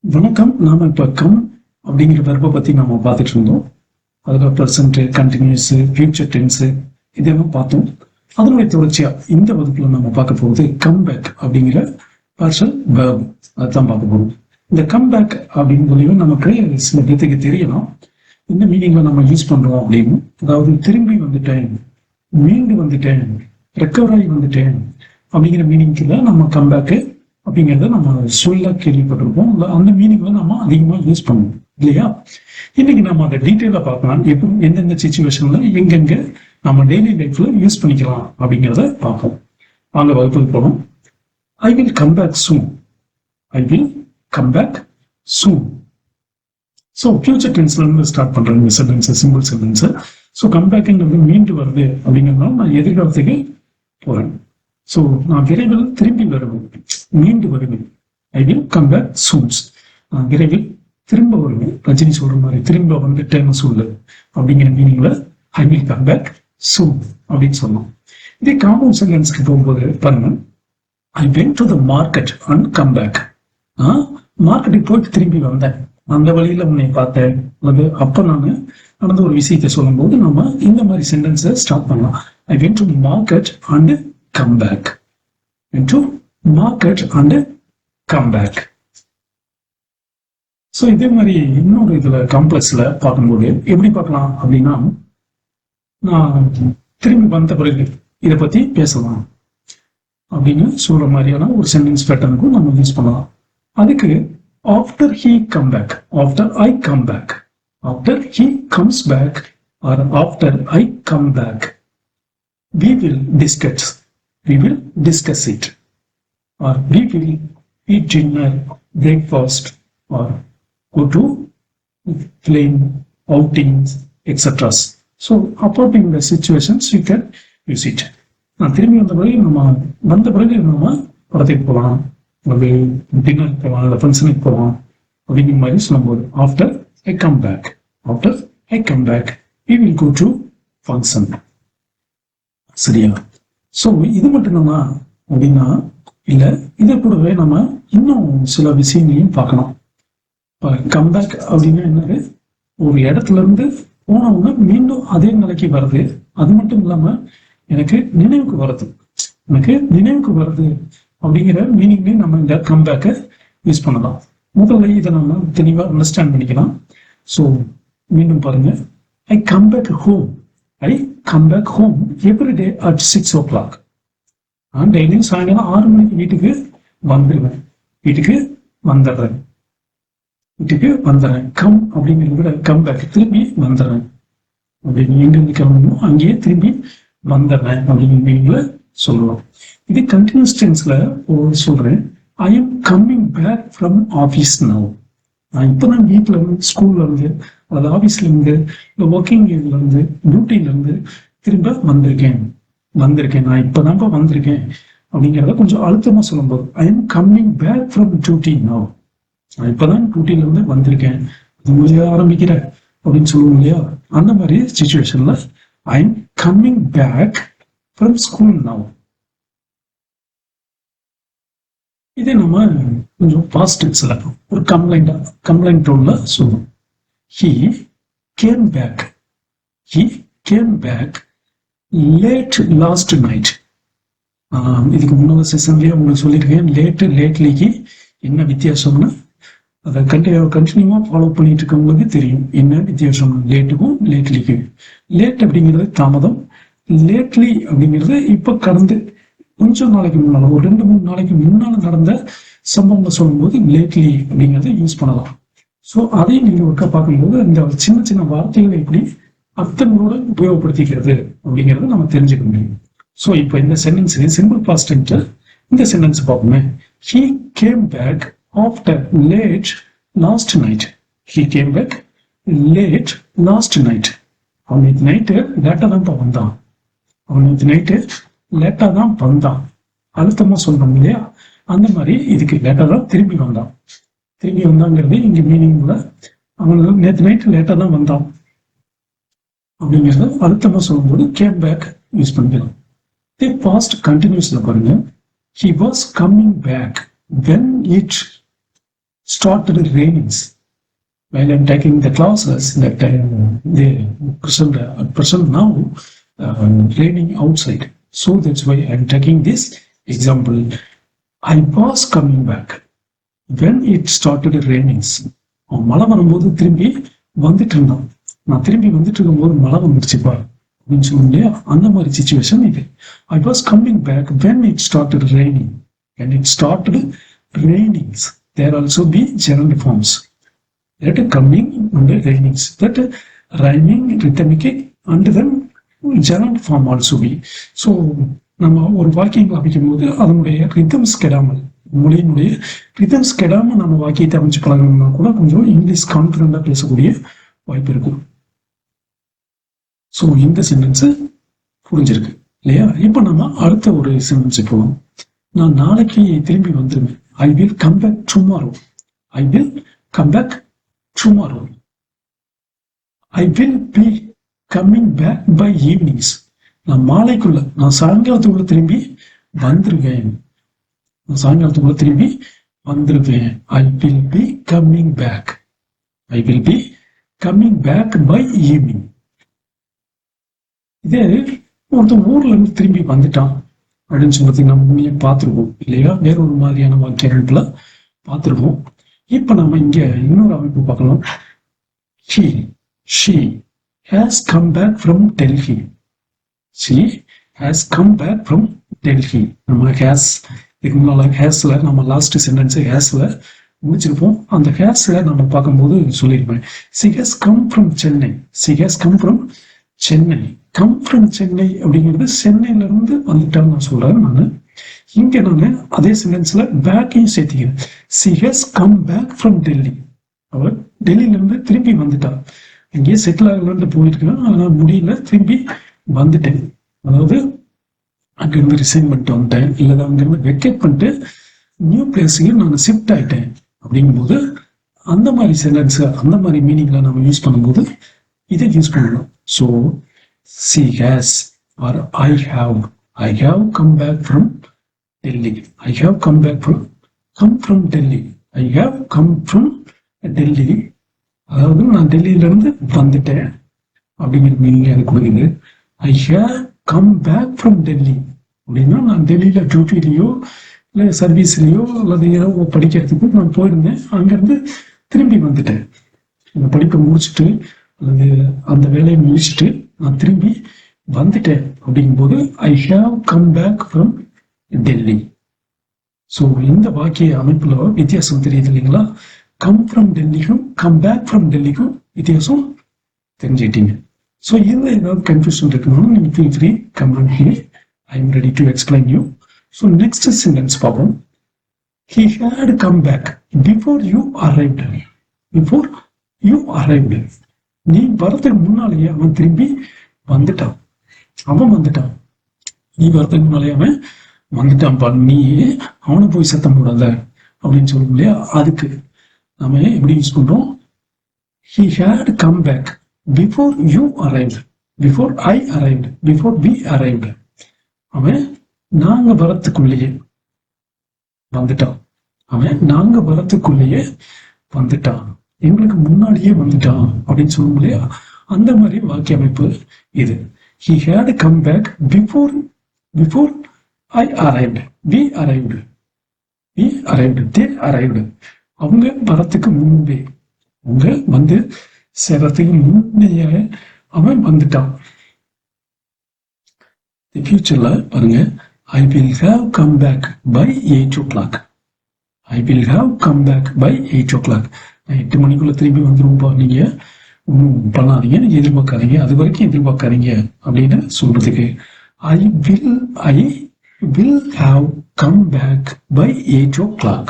வணக்கம். நாம இப்ப கம் அப்படிங்கிற வெர்பை பத்தி நாம பார்த்துட்டு இருந்தோம். அதுல ப்ரெசன்ட், கண்டினியூஸ், ஃபியூச்சர் டென்ஸ் இதெல்லாம் பார்த்தோம். அதனுடைய தொடர்ச்சியா இந்த வகுப்புல நம்ம பார்க்க போகுது கம் பேக் அப்படிங்கிற பார்ஷல் வெர்ப். அதுதான் பார்க்க போறோம். இந்த கம் பேக் அப்படின்னு சொல்லி நமக்கு சில பேத்துக்கு தெரியலாம். இந்த மீனிங்ல நம்ம யூஸ் பண்றோம் அப்படின்னு, அதாவது திரும்பி வந்துட்டேன், மீண்டு வந்துட்டேன், ரெக்கவர் ஆகி வந்துட்டேன் அப்படிங்கிற மீனிங்ல நம்ம கம் பேக்கு அப்படிங்கிறத நம்ம சொல்ல கேள்விப்பட்டிருப்போம். அந்த மீனிங்ல நம்ம அதிகமா யூஸ் பண்ணுவோம் இல்லையா? இன்னைக்கு நம்ம அதை டீட்டெயிலா பார்க்கலாம். எப்போ எந்தெந்த சிச்சுவேஷன்ல எங்கெங்க நம்ம டெய்லி லைஃப்ல யூஸ் பண்ணிக்கலாம் அப்படிங்கிறத பார்ப்போம். வாங்க வகுப்புக்கு போகணும். I will come back soon. I will come back soon. So future டென்ஸ்ல இருந்து ஸ்டார்ட் பண்றேன் இந்த sentence, simple sentence. So come பேக்ங்கிறது மீண்டு வருது அப்படிங்கிறதுனால நான் எதிர்காலத்துக்கு போறேன். ஸோ நான் விரைவில் திரும்பி வருவேன், மீண்டு வருவேன். I will come back soon. நான் விரைவில் திரும்ப வருவேன். ரஜினி சொல்ற மாதிரி திரும்ப வந்துட்டேன்னு சொல்லு அப்படிங்கிற மீனிங்ல I will come back soon அப்படின்னு சொன்னோம். இதே காமன் சென்டென்ஸ்க்கு போகும்போது பாருங்க, I went to the market and come back. மார்க்கெட்டுக்கு போயிட்டு திரும்பி வந்தேன், அந்த வழியில உன்னை பார்த்தேன். அது அப்ப நான் நடந்த ஒரு விஷயத்தை சொல்லும் போது நம்ம இந்த மாதிரி சென்டென்ஸை ஸ்டார்ட் பண்ணலாம். ஐ went to market and come back. Into market and come back. So இதே மாதிரி இன்னொரு இதுல காம்ப்ளெக்ஸ்ல பார்க்கும்போது எப்படி பார்க்கலாம் அப்படின்னா, நான் திரும்பி வந்த பிறகு இதை பத்தி பேசலாம் அப்படின்னு சொல்ற மாதிரியான ஒரு சென்டென்ஸ் பேட்டர்னுக்கும் நம்ம யூஸ் பண்ணலாம். அதுக்கு after he come back, after I come back, after he comes back or after I come back, we will discuss, we will discuss it, or we will eat dinner, breakfast, or go to plane, outings, etc. So according to the situations you can use it. நான் திரும்பி வந்த பிறகு நம்ம படத்துக்கு போகலாம், ஒரு டின்னருக்கு போகலாம், இல்லை ஃபங்க்ஷனுக்கு போகலாம் அப்படிங்கிற மாதிரி சொல்லும்போது after I come back, after I come back we will go to function. சரியா? ஸோ இது மட்டும்தானா அப்படின்னா இல்லை, இதை கூடவே நம்ம இன்னும் சில விஷயங்களையும் பார்க்கணும். இப்போ கம்பேக் அப்படின்னா என்னது, ஒரு இடத்துல இருந்து போனவங்க மீண்டும் அதே நிலைக்கு வருது. அது மட்டும் இல்லாம எனக்கு நினைவுக்கு வருது, எனக்கு நினைவுக்கு வருது அப்படிங்கிற மீனிங்லேயும் நம்ம இந்த கம்பேக்கை யூஸ் பண்ணலாம். முதல்ல இதை நம்ம தெளிவாக அண்டர்ஸ்டாண்ட் பண்ணிக்கலாம். ஸோ மீண்டும் பாருங்க, I come back home, I come back home every day at 6 o'clock. நான் டெய்லியும் சாயங்காலம் 6 மணிக்கு வீட்டுக்கு வந்துடுவேன், வீட்டுக்கு வந்துடுறேன், வீட்டுக்கு வந்துடுறேன். கம் அப்படிங்கிறத விட கம் பேக், திரும்பி வந்துடுறேன் அப்படின்னு, எங்கிருந்து கிளம்பணுமோ அங்கேயே திரும்பி வந்துடுறேன் அப்படிங்கிற சொல்லலாம். இது கண்டினியூஸ் டென்ஸ்ல சொல்றேன். I am coming back from office now. நான் இப்பதான் வீட்டுல இருந்து, ஸ்கூல்ல இருந்து, அதாவது ஆபீஸ்ல இருந்து, இல்லை ஒர்க்கிங் இதுல இருந்து, டியூட்டில இருந்து திரும்ப வந்திருக்கேன், நான் இப்பதான்ப்பா வந்திருக்கேன் அப்படிங்கிறத கொஞ்சம் அழுத்தமா சொல்லும்போது I am coming back from duty now. நான் இப்பதான் டியூட்டில இருந்து வந்திருக்கேன், அது முடிய ஆரம்பிக்கிற அப்படின்னு சொல்லுவோம் இல்லையா? அந்த மாதிரி சிச்சுவேஷன்ல I am coming back from school now. இதே நம்ம கொஞ்சம் பாஸ்ட் டென்ஸ்ல ஒரு கம்ப்ளைண்ட் டோன்ல சொல்லுவோம். He came back. He came back late last night. இதுக்கு முன்னாடி செஷன்லயே உங்களுக்கு சொல்லியிருக்கேன், லேட்லிக்கு என்ன வித்தியாசம்னு. அதை கண்டினியூவா ஃபாலோ பண்ணிட்டு இருக்கவங்களுக்கு தெரியும் என்ன வித்தியாசம் லேட்டுக்கும் லேட்லிக்கும். லேட் அப்படிங்கிறது தாமதம், லேட்லி அப்படிங்கிறது இப்ப கடந்து கொஞ்சம் நாளைக்கு முன்னால, ஒரு 2-3 நாளைக்கு முன்னால நடந்த சம்பவங்களை சொல்லும்போது லேட்லி அப்படிங்கிறத யூஸ் பண்ணலாம். ஸோ அதையும் நீங்க ஒர்க்கா பார்க்கும்போது இந்த சின்ன சின்ன வார்த்தைகளை எப்படி அர்த்தங்களோட உபயோகப்படுத்திக்கிறது அப்படிங்கிறத நம்ம தெரிஞ்சுக்க முடியும். ஸோ இப்போ இந்த சென்டென்ஸ் சிம்பிள் பாஸ்ட் டென்ஸ், இந்த சென்டென்ஸ் பார்ப்போமே. He came back after late last night. He came back late last night. அவன் நேற்று நைட்டு லேட்டாக தான்ப்பா வந்தான், அவன் நேற்று நைட்டு லேட்டாக தான் வந்தான். அழுத்தமா சொல்லணும் இல்லையா? அந்த மாதிரி இதுக்கு லேட்டாக தான் திரும்பி வந்தான். திரும்பி வந்தாங்கிறது இங்க மீனிங்ல அவனுக்கு நேற்று நைட்டு லேட்டா தான் வந்தான் அப்படிங்கிறத அழுத்தமா சொல்லும்போது கேம் பேக் யூஸ் பண்ணிக்கலாம். இதே பாஸ்ட் கண்டினியூஸ்ல பாருங்க, he was coming back when it started rainings while I'm taking the classes that they present now raining outside. So that's why I'm taking this example. I was coming back when it started rainings. மழை வரும்போது திரும்பி வந்துட்டு இருந்தான். நான் திரும்பி வந்துட்டு இருக்கும்போது மழை வந்துருச்சுப்பா அப்படின்னு சொல்லும் இல்லையா, அந்த மாதிரி சுச்சுவேஷன் இது. I was coming back when it started raining. When it started rainings, there also be gerund forms. That coming and rainings. That rhyming, rhythmic and then gerund form also be. So நம்ம ஒரு வாக்கியம் அமைக்கும் போது அதனுடைய rhythms கெடாமல், மொழியினுடைய rhythms கெடாம நம்ம வாக்கியத்தை அமைச்சு பழகணும்னா கூட கொஞ்சம் இங்கிலீஷ் கான்ஃபிடண்டா பேசக்கூடிய வாய்ப்பு இருக்கும். ஸோ இந்த சென்டென்ஸ் புரிஞ்சிருக்கு இல்லையா? இப்போ நம்ம அடுத்த ஒரு சென்டென்ஸ் போவோம். நான் நாளைக்கு திரும்பி வந்துருவேன். I will come back tomorrow. I will come back tomorrow. I will be coming back by evenings. நான் மாலைக்குள்ள, நான் சாயங்காலத்துக்குள்ள திரும்பி வந்துருவேன். நான் சாயங்காலத்துக்குள்ள திரும்பி வந்துருவேன். I will be coming back. I will be coming back by evening. இதே ஒருத்தன் ஊர்ல இருந்து திரும்பி வந்துட்டான் அப்படின்னு சொல்றதுக்கு நம்ம முன்னே பார்த்துருவோம் இல்லையா? வேற ஒரு மாதிரியான வாக்கிய அமைப்புல பார்த்துருவோம். இப்ப நம்ம இங்க இன்னொரு அமைப்பு பார்க்கலாம். She has come back from Delhi. She has come back from Delhi. நம்ம has இதுக்கு முன்னால ஹேஸ்ல நம்ம லாஸ்ட் சென்டென்ஸ் ஹேஸ்ல முடிச்சிருப்போம். அந்த ஹேஸ்ல நம்ம பார்க்கும்போது சொல்லியிருப்பேன். She has come from Chennai. She has come from Chennai. Come from Chennai அப்படிங்கிறது சென்னையில இருந்து வந்துட்டான்னு நான் சொல்றேன். நான் இங்க நான் அதே சென்டென்ஸ்ல பேக்கையும் சேர்த்திக்கிறேன். She has come back from Delhi. அவர் டெல்லியில இருந்து திரும்பி வந்துட்டா. அங்கேயே செட்டில் ஆகலான்னு போயிருக்கேன், ஆனா முடியல, திரும்பி வந்துட்டேன். அதாவது அங்கிருந்து ரிசைன் பண்ணிட்டு வந்துட்டேன், இல்ல அங்கிருந்து வெக்கேட் பண்ணிட்டு நியூ பிளேஸுக்கு நான் ஷிஃப்ட் ஆயிட்டேன். அப்படிங்கும்போது அந்த மாதிரி சென்டென்ஸ், அந்த மாதிரி மீனிங்ல நம்ம யூஸ் பண்ணும்போது இதை யூஸ் பண்ணலாம். So she has or I have come back from Delhi. I have come from Delhi. I have come from Delhi. அதாவது நான் டெல்லியில இருந்து வந்துட்டேன் அப்படிங்கிற மீனிங் அது கொடுக்குது. I have come back from Delhi அப்படின்னா நான் டெல்லியில டியூட்டிலையோ இல்லை சர்வீஸ்லையோ அல்லது ஏதோ படிக்கிறதுக்கு நான் போயிருந்தேன், அங்கிருந்து திரும்பி வந்துட்டேன். அந்த படிப்பை முடிச்சுட்டு அல்லது அந்த வேலையை முடிச்சுட்டு நான் திரும்பி வந்துட்டேன் அப்படிங்கும்போது I have come back from Delhi. So இந்த வாக்கிய அமைப்புல வித்தியாசம் தெரியுது இல்லைங்களா? கம் ஃப்ரம் டெல்லிக்கும் கம் பேக் ஃப்ரம் டெல்லிக்கும் வித்தியாசம் தெரிஞ்சுக்கிட்டீங்க. ஸோ இதில் ஏதாவது கன்ஃபியூஷன் இருக்கணும், நீங்கள் feel free comment here. I am ready to explain you. So next sentence பார்ப்போம். He had come back before you arrived. Before you arrived. நீ வரதுக்கு முன்னாலேயே அவன் திரும்பி வந்துட்டான். அவன் வந்துட்டான். நீ வரதுக்கு முன்னாலே அவன் வந்துட்டான்ப்பா, நீ அவனை போய் சத்தம் போடாத அப்படின்னு சொல்லும் இல்லையா? அதுக்கு நம்ம எப்படி யூஸ் பண்றோம்? He had come back before you arrived. Before I arrived. Before we arrived. அவன் நாங்க வரத்துக்குள்ளேயே வந்துட்டான். அவன் நாங்க வரத்துக்குள்ளேயே வந்துட்டான், எங்களுக்கு முன்னாடியே வந்துட்டான் அப்படின்னு சொல்லும் இல்லையா? அந்த மாதிரி வாக்கிய அமைப்பு இது. He had come back before I arrived. We arrived. They arrived. அவங்க வரத்துக்கு முன்பே, அவங்க வந்து சேர்றதுக்கு முன்னையே அவன் வந்துட்டான். ஃபியூச்சர்ல பாருங்க, I will have come back by 8 o'clock. I will have come back by 8 o'clock. 8 மணிக்குள்ள திரும்பி வந்துருவோம்ப்பா, நீங்க ஒன்றும் பண்ணாதீங்க, நீங்க எதிர்பார்க்காதீங்க, அது வரைக்கும் எதிர்பார்க்காதீங்க அப்படின்னு சொல்றதுக்கு I will have come back by 8 o'clock.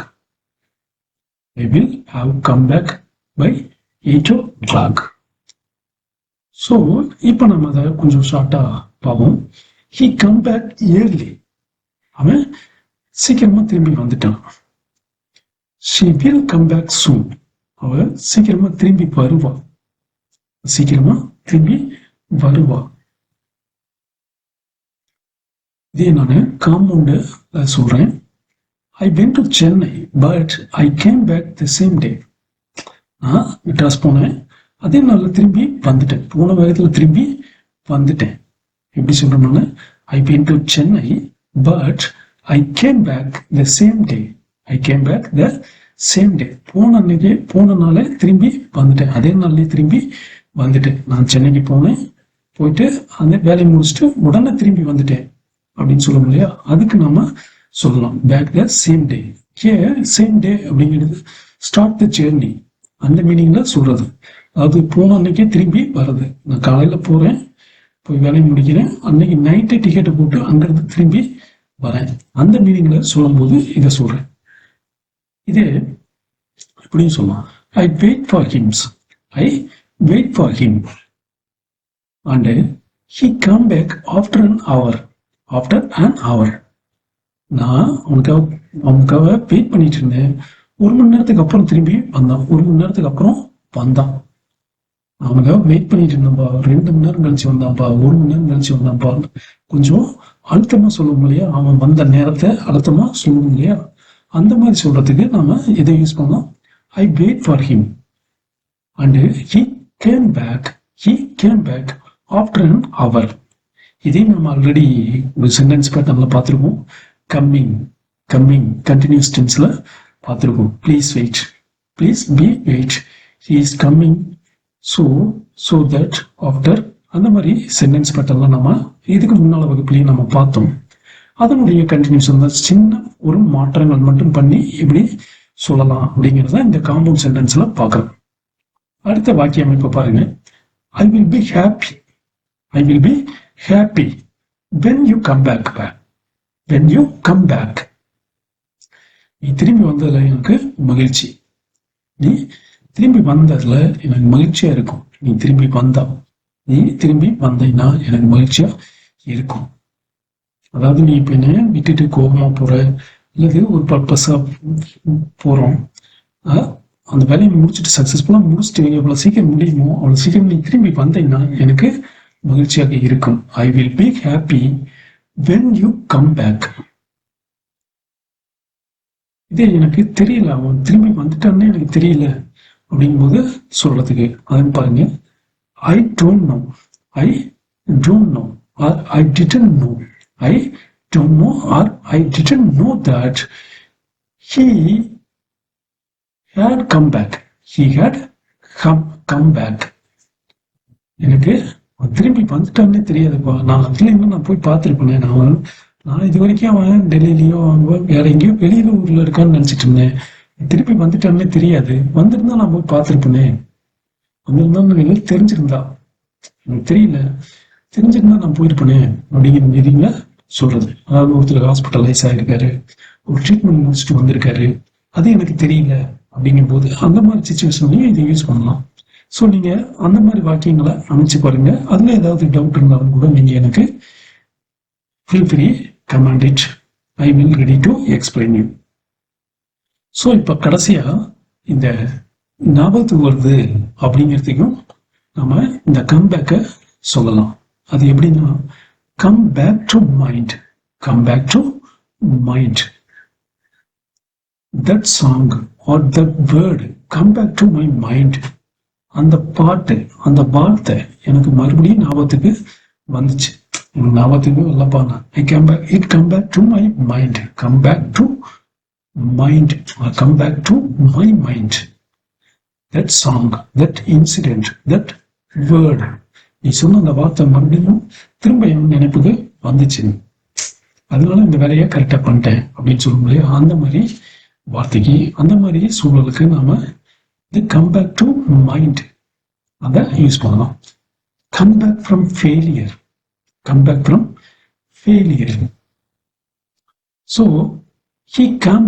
I will have come back by 8 o'clock. So இப்போ நம்ம அதை கொஞ்சம் ஷார்ட்டா பார்ப்போம். He come back early. அவன் சீக்கிரமா திரும்பி வந்துட்டான். She will come back soon. அவ சீக்கிரமா திரும்பி வருவா. சீக்கிரமா திரும்பி வருவா. இதே நான் காம்பவுண்ட் சொல்றேன். I went to Chennai, but I came back the same day. நான் மெட்ராஸ் போனேன், அதே நாளில் திரும்பி வந்துட்டேன். போன வேகத்தில் திரும்பி வந்துட்டேன். எப்படி சொல்றேன்னு, I went to Chennai, but I came back the same day. I came back the same day. போன நாளே திரும்பி வந்துட்டேன், அதே நாள்லயே திரும்பி வந்துட்டேன். நான் சென்னைக்கு போனேன், போயிட்டு அந்த வேலையை முடிச்சுட்டு உடனே திரும்பி வந்துட்டேன் அப்படின்னு சொல்ல இல்லையா, அதுக்கு நாம சொல்லலாம் back the same day. Same day அப்படிங்கிறது ஸ்டார்ட் த ஜேர்னி அந்த மீனிங்ல சொல்றது. அதாவது போன அன்னைக்கே திரும்பி வர்றது. நான் காலையில போறேன், போய் வேலையை முடிக்கிறேன், அன்னைக்கு நைட்டே டிக்கெட்டை போட்டு அங்கிருந்து திரும்பி வரேன், அந்த மீனிங்ல சொல்லும் போது இதை சொல்றேன். இதே இப்படியும் சொல்லலாம், I wait for hims. I wait for him and he come back after an hour. நான் அவனுக்காக வெயிட் பண்ணிட்டு இருந்தேன், 1 மணி நேரத்துக்கு அப்புறம் திரும்பி வந்தான். 1 மணி நேரத்துக்கு அப்புறம் வந்தான். அவனுக்காக வெயிட் பண்ணிட்டு இருந்தேன்ப்பா, 2 மணி நேரம் கழிச்சு வந்தான்ப்பா, 1 மணி நேரம் கழிச்சு வந்தான்ப்பா. கொஞ்சம் அழுத்தமா சொல்லுவோம் இல்லையா, அவன் வந்த நேரத்தை அழுத்தமா சொல்லுவோம் இல்லையா, அந்த மாதிரி சொல்றதுக்கு நாம இதை யூஸ் பண்ணலாம். I wait for him and he came back after an hour. இதே நம்ம ஆல்ரெடி ஒரு சென்டென்ஸ் பேட்டர்ன்ல பார்த்துருக்கோம். கம்மிங் கண்டினியூஸ் டென்ஸ்ல பார்த்துருக்கோம். Please wait, he is coming, so that after, அந்த மாதிரி சென்டென்ஸ் பேட்டர்ன்ல நம்ம இதுக்கு முன்னால வகுப்புலையும் நம்ம பார்த்தோம். அதனுடைய கண்டினியூஸ் வந்து சின்ன ஒரு மாற்றங்கள் மட்டும் பண்ணி எப்படி சொல்லலாம் அப்படிங்கிறத இந்த காம்பவுண்ட் சென்டென்ஸ்ல பார்க்கலாம். அடுத்த வாக்கிய அமைப்பை பாருங்க. I will be happy when you come back. நீ திரும்பி வந்ததுல எனக்கு மகிழ்ச்சி. நீ திரும்பி வந்ததுல எனக்கு மகிழ்ச்சியா இருக்கும். நீ திரும்பி வந்தீங்கன்னா எனக்கு மகிழ்ச்சியா இருக்கும். அதாவது நீ இப்ப என்ன விட்டுட்டு கோபமா போற, அல்லது ஒரு பர்பஸா போறோம், அந்த வேலையை முடிச்சுட்டு சக்சஸ்ஃபுல்லா முடிச்சுட்டு எவ்வளவு சீக்கிரம் முடியுமோ அவ்வளவு சீக்கிரம் நீ திரும்பி வந்தீங்கன்னா எனக்கு மகிழ்ச்சியாக இருக்கும். ஐ will be happy when you come back. இதே எனக்கு தெரியல, அவன் திரும்பி வந்துட்டான்னு எனக்கு தெரியல அப்படிங்கும்போது சொல்றதுக்கு அதன் பாருங்க, I don't know or I didn't know. I don't know or I didn't know that he had come back. எனக்கு திரும்பி வந்துட்டான்னே தெரியாதுப்பா, நான் அதுல இன்னும் நான் போய் பார்த்துருப்பேன். நான் இது வரைக்கும் அவன் டெல்லியிலயோ வேற எங்கேயோ வெளியில ஊர்ல இருக்கான்னு நினைச்சிட்டு இருந்தேன். திருப்பி வந்துட்டான்னே தெரியாது, வந்திருந்தா நான் போய் பார்த்துருப்பேனே, வந்திருந்தா எனக்கு தெரிஞ்சிருந்தா, எனக்கு தெரியல, தெரிஞ்சிருந்தா நான் போயிருப்பேனே அப்படிங்கிற மீதிங்கள சொல்றது. அதாவது ஒருத்தர் ஹாஸ்பிட்டலைஸ் ஆயிருக்காரு, ஒரு ட்ரீட்மெண்ட் முடிச்சுட்டு வந்திருக்காரு, அது எனக்கு தெரியல அப்படிங்கும் போது அந்த மாதிரி சிச்சுவேஷன்லையும் இதை யூஸ் பண்ணலாம். ஸோ நீங்க அந்த மாதிரி வாக்கியங்களை அமைச்சு பாருங்க. அதுல ஏதாவது டவுட் இருந்தாலும் கூட நீங்க எனக்கு feel free command it. I will ready to explain you. So இப்ப கடைசியா இந்த ஞாபகத்துக்கு வருது அப்படிங்கிறதுக்கும் நம்ம இந்த கம்பேக்கை சொல்லலாம். அது எப்படின்னா, come back to mind. That song or that word come back to my mind. அந்த பாட்டு, அந்த வார்த்தை எனக்கு மறுபடியும் ஞாபகத்துக்கு வந்துச்சு. ஞாபகத்துக்கு இல்லப்பா, it come back to my mind. Come back to my mind. That song, that incident, that word. நீ சொன்ன அந்த வார்த்தை மறுபடியும் திரும்ப என் நினைப்புக்கு வந்துச்சு, அதனால இந்த வேலையை கரெக்டா பண்ணிட்டேன் அப்படின்னு சொல்ல முடியும். அந்த மாதிரி வார்த்தைக்கு, அந்த மாதிரி சூழலுக்கு நாம இது கம் பேக் டு மைண்ட் அதை யூஸ் பண்ணலாம். Come back from failure. So he came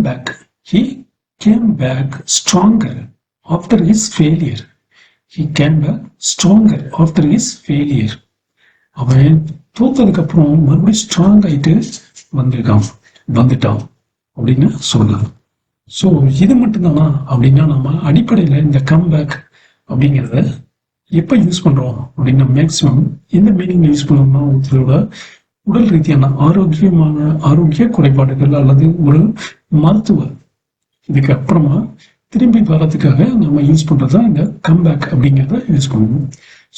back stronger after his failure. அவன் தோத்ததுக்கு அப்புறம் மறுபடியும் ஸ்ட்ராங் ஆயிட்டு வந்துட்டான் அப்படின்னு சொல்லலாம். ஸோ இது மட்டும்தானா அப்படின்னா, நம்ம அடிப்படையில் இந்த கம்பேக் அப்படிங்கிறத எப்போ யூஸ் பண்றோம் அப்படின்னா, மேக்சிமம் எந்த மீனிங்ல யூஸ் பண்ணோம்னா, ஒருத்தரோட உடல் ரீதியான ஆரோக்கிய குறைபாடுகள் அல்லது ஒரு மருத்துவ இதுக்கு அப்புறமா திரும்பி வர்றதுக்காக நம்ம யூஸ் பண்றதுதான் இந்த கம்பேக் அப்படிங்கிறத யூஸ் பண்ணுவோம்.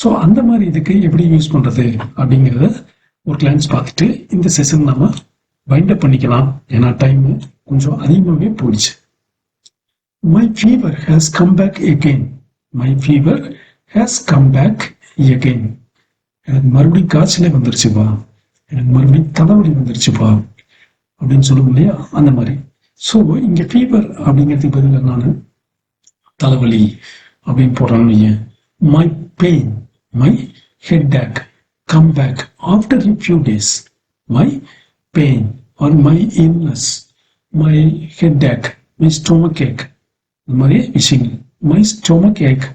ஸோ அந்த மாதிரி இதுக்கு எப்படி யூஸ் பண்றது அப்படிங்கிறத ஒரு கிளான்ஸ் பார்த்துட்டு இந்த செஷன் நம்ம வைண்ட் அப் பண்ணிக்கலாம். ஏன்னா டைம் கொஞ்சம் அதிகமாகவே போயிடுச்சு. My fever has come back again. My fever has come back again. எனக்கு மறுபடியும் காய்ச்சலே வந்துருச்சுப்பா, எனக்கு மறுபடியும் தலைவலி வந்துருச்சுப்பா அப்படின்னு சொல்லுவோம் இல்லையா, அந்த மாதிரி. ஸோ இங்க ஃபீவர் அப்படிங்கிறதுக்கு பதிலாக நான் தலைவலி அப்படின்னு போடுறாங்க. My pain, my head Ek come back after a few days. My pain or my illness, my head ache, my stomach ache, இந்த மாதிரி விஷயங்கள். My stomach ache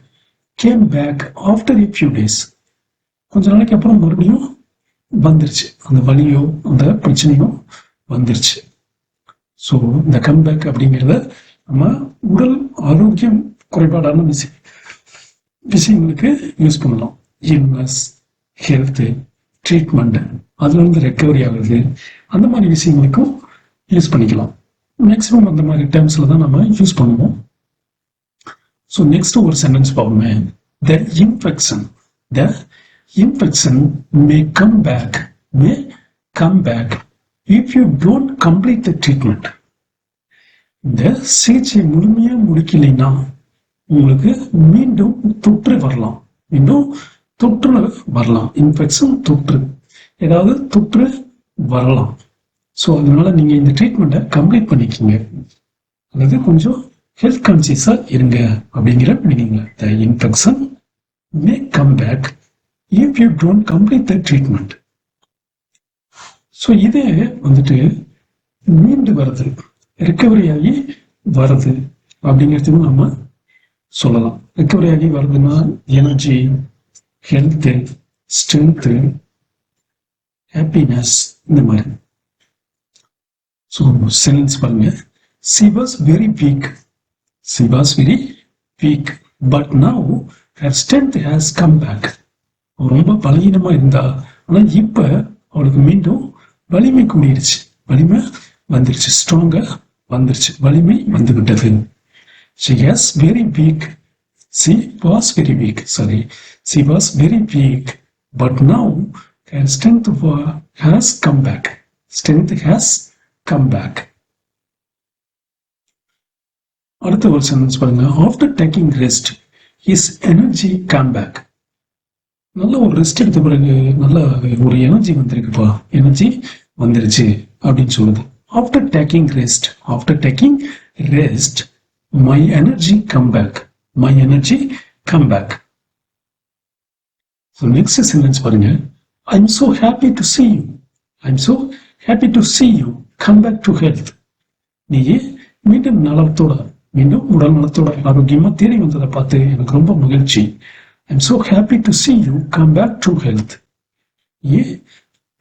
came back after a few days. கொஞ்ச நாளைக்கு அப்புறம் மறுபடியும் வந்துருச்சு, அந்த வலியோ அந்த பிரச்சனையோ வந்துருச்சு. ஸோ இந்த கம்பேக் அப்படிங்கிறத நம்ம உடல் ஆரோக்கியம் குறைபாடான விஷயங்களுக்கு யூஸ் பண்ணலாம். இல்னஸ், ஹெல்த்து, ட்ரீட்மெண்ட், அதுல இருந்து ரெக்கவரி ஆகுது, அந்த மாதிரி விஷயங்களுக்கும் யூஸ் பண்ணிக்கலாம். மேக்சிமம் அந்த மாதிரி டேர்ம்ஸ்ல தான் நம்ம யூஸ் பண்ணுவோம். ஸோ நெக்ஸ்ட் ஒரு சென்டென்ஸ் பார்ப்போமே. த infection, the infection may come back if you don't complete the treatment. இந்த சிகிச்சை முழுமையா முடிக்கலைன்னா உங்களுக்கு மீண்டும் தொற்று வரலாம், மீண்டும் தொற்று வரலாம். இன்ஃபெக்ஷன் தொற்று, ஏதாவது தொற்று வரலாம். ஸோ அதனால நீங்க இந்த ட்ரீட்மெண்ட்டை கம்ப்ளீட் பண்ணிக்கிங்க, அல்லது கொஞ்சம் ஹெல்த் கான்சியஸா இருங்க அப்படிங்கிற மீனிங்ல. The infection may come back if you don't complete the treatment. So இதே வந்துட்டு மீண்டு வருது, ரெக்கவரி ஆகி வருது அப்படிங்கிறதுக்கு நம்ம சொல்லலாம். ரெக்கவரி ஆகி வருதுன்னா எனர்ஜி, ஹெல்த்து, ஸ்ட்ரென்த்து, ஹாப்பினஸ், இந்த மாதிரி. ஸோ சென்டென்ஸ் பாருங்க. she was very weak, she was very weak but now her strength has come back. ரொம்ப பலகீனமா இருந்தா, ஆனா இப்ப அவளுக்கு மீண்டும் வலிமை கூடிருச்சு, வலிமை வந்துருச்சு, ஸ்ட்ராங்கா வந்துருச்சு, வலிமை வந்து விட்டது. she was very weak she was very weak but now her strength has come back. strength has come back. அடுத்த ஒரு சென்டென்ஸ் பாருங்க. after taking rest his energy come back. நல்ல ஒரு ரெஸ்ட் எடுத்த பிறகு நல்ல ஒரு எனர்ஜி வந்திருக்குப்பா, எனர்ஜி வந்துருச்சு அப்படின்னு சொல்லுது. After taking rest my energy come back, my energy come back. So next sentence பாருங்க. I'm so happy to see you, I'm so happy to see you come back to health. நீ மீண்டும் நலத்தோட, மீண்டும் உடல் நலத்தோட ஆரோக்கியமா தேடி வந்ததை பார்த்து எனக்கு ரொம்ப மகிழ்ச்சி. I'm so happy to see you come back to health.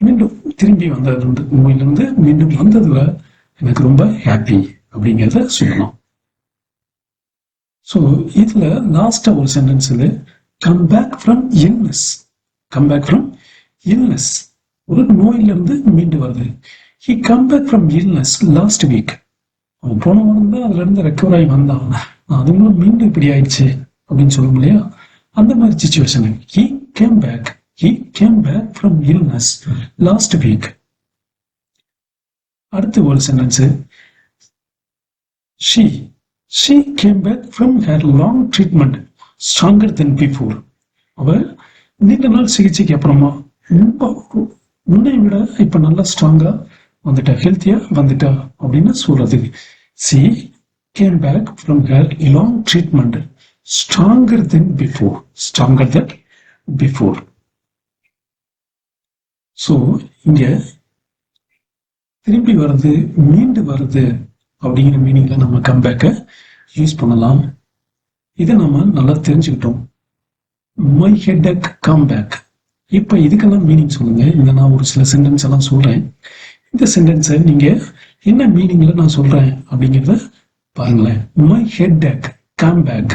மீண்டும் திரும்பி வந்தது, நோயிலிருந்து மீண்டும் வந்ததுல எனக்கு ரொம்ப ஹாப்பி அப்படிங்கிறத சொல்லலாம். ஸோ இதுல லாஸ்டா ஒரு சென்டென்ஸ்ல come back from illness, come back from illness, ஒரு நோயிலிருந்து மீண்டு வருது. he come back from illness last week. அவன் போன வாரம் தான் அதுல இருந்து ரெக்கவர் ஆகி வந்தான், அதுங்களும் மீண்டும் இப்படி ஆயிடுச்சு அப்படின்னு சொல்லும் இல்லையா, அந்த மாதிரி situation. he came back from illness last week. அடுத்த ஒரு sentence. she came back from her long treatment stronger than before. அவ நீண்ட நாள் சிகிச்சைக்கு அப்புறமா முன்னை விட இப்ப நல்லா ஸ்ட்ராங்கா வந்துட்டா, ஹெல்த்தியா வந்துட்டா அப்படின்னு சொல்றது. she came back from her long treatment stronger than before. So இங்க திரும்பி வருது, மீண்டு வருது அப்படிங்கிற மீனிங்ல நம்ம கம்பேக்க யூஸ் பண்ணலாம். இதை நம்ம நல்லா தெரிஞ்சுக்கிட்டோம். My head Ek come back. இப்ப இதுக்கெல்லாம் மீனிங் சொல்லுங்க. இந்த நான் ஒரு சில சென்டென்ஸ் எல்லாம் சொல்றேன். இந்த சென்டென்ஸை நீங்க என்ன மீனிங்ல நான் சொல்றேன் அப்படிங்கிறத பாருங்களேன். My head Ek come back,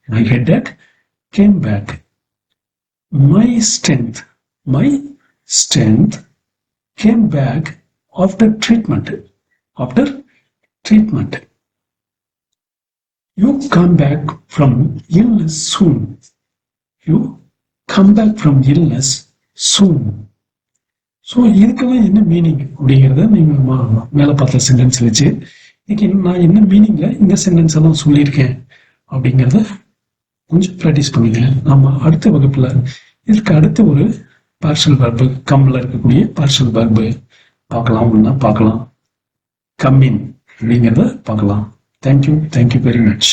my headache came back. My strength came back after treatment. After treatment. You come back from illness soon. You come back from illness soon. So இதுக்கெல்லாம் என்ன மீனிங் அப்படிங்கிறத நீங்கள் மேலே பார்த்த sentence வச்சு இன்னைக்கு நான் என்ன மீனிங்கில் இந்த சென்டென்ஸ் எல்லாம் சொல்லியிருக்கேன் அப்படிங்கிறத கொஞ்சம் ப்ராக்டிஸ் பண்ணுங்க. நம்ம அடுத்த வகுப்பில் இதுக்கு அடுத்து ஒரு பார்ஷல் வர்பு கம்மில் இருக்கக்கூடிய பார்ஷல் வர்பு பார்க்கலாம். ஒன்றா பார்க்கலாம். கம்மின் அப்படிங்கிறத பார்க்கலாம். Thank you very much.